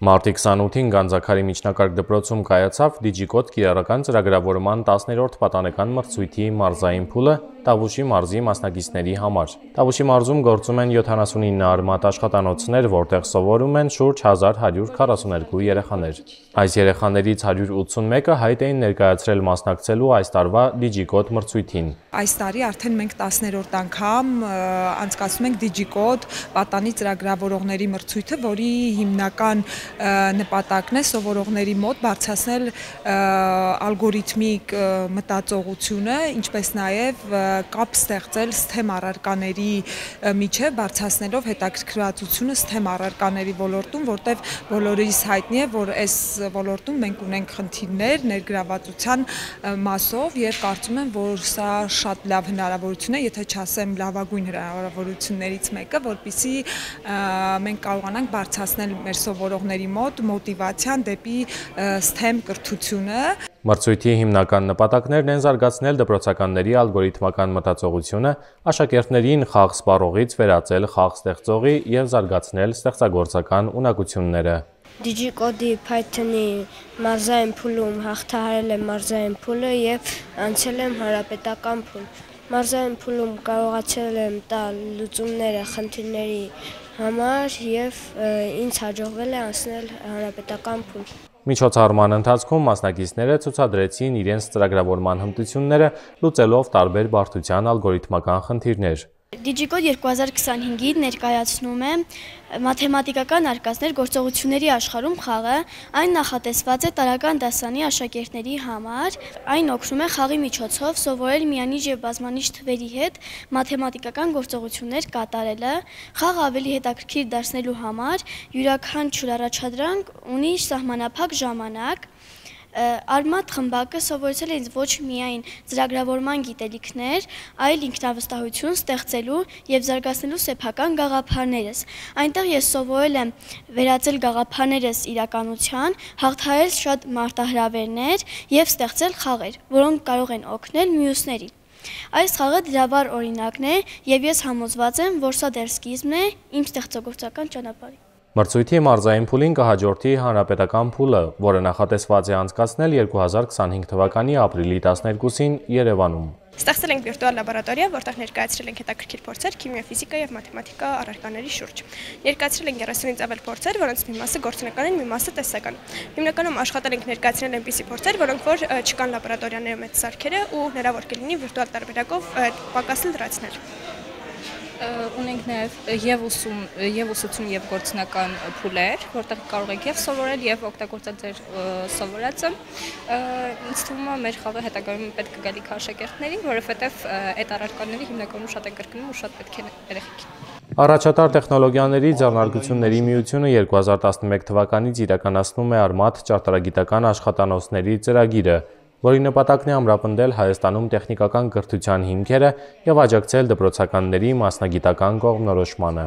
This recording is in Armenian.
Մարտի 28-ին Գանձաքարի միջնակարգ դպրոցում կայացավ Դիջիկոդ կիրառական ծրագրավորման 10-րդ պատանեկան մրցույթի մարզային փուլը Տավուշի մարզի մասնակիցների համար։ Տավուշի մարզում գործում են 79 արմատ աշխատանոցներ, որտեղ սովորում են շուրջ 1142 երեխաներ։ Այս երեխաներից 181-ը հայտ էին ներկայացրել մասնակցելու այս տարվա Դիջիկոդ մրցույթին։ Այս տարի արդեն մենք 10-րդ անգամ անցկացնում ենք Դիջիկոդ պատանի ծրագրավորողների մրցույթը, որի հիմնական նպատակն է սովորողների մոտ բարձրացնել ալգորիթմիկ մտածողությունը, ինչպես նաև կապ ստեղծել STEM առարկաների միջև, բարձրացնելով հետաքրքրվածությունը STEM առարկաների ոլորտում, որտեղ բոլորիս հայտնի է, որ այս ոլորտում մենք ունենք խնդիրներ ներգրավվածության մասով եւ կարծում եմ, որ սա շատ լավ հնարավորություն է, եթե չասեմ լավագույն հնարավորություններից մեկը, որպեսզի մենք կարողանանք բարձրացնել մեր սովորողների մոտ մոտիվացիան դեպի STEM կրթությունը։ Մրցույթի հիմնական նպատակներն են զարգացնել դպրոցականների ալգորիթմական մտածողությունը, աշակերտներին խաղ սպառողից վերածել խաղ ստեղծողի եւ զարգացնել ստեղծագործական ունակությունները։ Դիջիկոդի Python-ի մարզային փուլում հաղթահարել եմ մարզային փուլը եւ անցել եմ հանրապետական փուլ։ Մարզային փուլում կարողացել եմ տալ լուծումները խնդիրների համար եւ ինձ հաջողվել է անցնել հանրապետական փուլ։ Միջոցառման ընթացքում մասնակիցները ցուցադրեցին իրենց ծրագրավորման հմտությունները, լուծելով տարբեր բարդության ալգորիթմական խնդիրներ։ Դիջիկոդ 2025-ի ներկայացնում է մաթեմատիկական արկածներ գործողությունների աշխարհում խաղը, այն նախատեսված է տարրական դասարանի աշակերտների համար, այն օգնում է խաղի միջոցով սովորել միանիչ եւ բազմանիչ թվերի հետ մաթեմատիկական գործողություններ կատարելը, խաղը ավելի հետաքրքիր դարձնելու համար յուրաքանչյուր առաջադրանք ունի սահմանափակ ժամանակ։ Արմատ խմբակը սովորեցել է ինձ ոչ միայն ծրագրավորման գիտելիքներ, այլ ինքնավստահություն ստեղծելու եւ զարգացնելու սեփական գաղափարներս։ Այնտեղ ես սովորել եմ վերածել գաղափարներս իրականության, հաղթահարել շատ մարտահրավերներ եւ ստեղծել խաղեր, որոնք կարող են օգնել մյուսներին։ Այս խաղը դրավար օրինակն է եւ ես համոզված եմ, որ սա դեռ սկիզբն է իմ ստեղծագործական ճանապարհի։ Մրցույթի մարզային փուլին կհաջորդի հանրապետական փուլը, որը նախատեսված է անցկացնել 2025 թվականի ապրիլի 12-ին Երևանում։ Ստեղծել ենք վիրտուալ լաբորատորիա, որտեղ ներկայացրել ենք հետաքրքիր փորձեր քիմիա, ֆիզիկա եւ մաթեմատիկա առարկաների շուրջ։ Ներկայացրել ենք 30-ից ավել փորձեր, որոնց մի մասը գործնական են, մի մասը տեսական։ Հիմնականում աշխատել ենք ներկայացնել այնպիսի փորձեր, որոնք որ չկան լաբորատորիաներում այդ սարքերը ու հնարավոր կլինի վիրտուալ տարբերակով պակասը լրացնել։ Ունենք նաև ուսուցում եւ գործնական փուլեր, որտեղ կարող եք եւ սովորել եւ օգտագործել ձեր սովորածը։ Ինձ թվում է մեր խաղը հետագայում պետք է գալի աշակերտներին, որովհետեւ այդ առարկաները հիմնականում շատ է կրկնում ու շատ պետք է երեխեքին։ Առաջատար տեխնոլոգիաների ձեռնարկությունների միությունը 2011 թվականից իրականացնում է արմատ ճարտարագիտական աշխատանոցների ծրագիրը, որի նպատակն է ամրապնդել Հայաստանում տեխնիկական կրթության հիմքերը եւ աջակցել դպրոցականների մասնագիտական կողմնորոշմանը։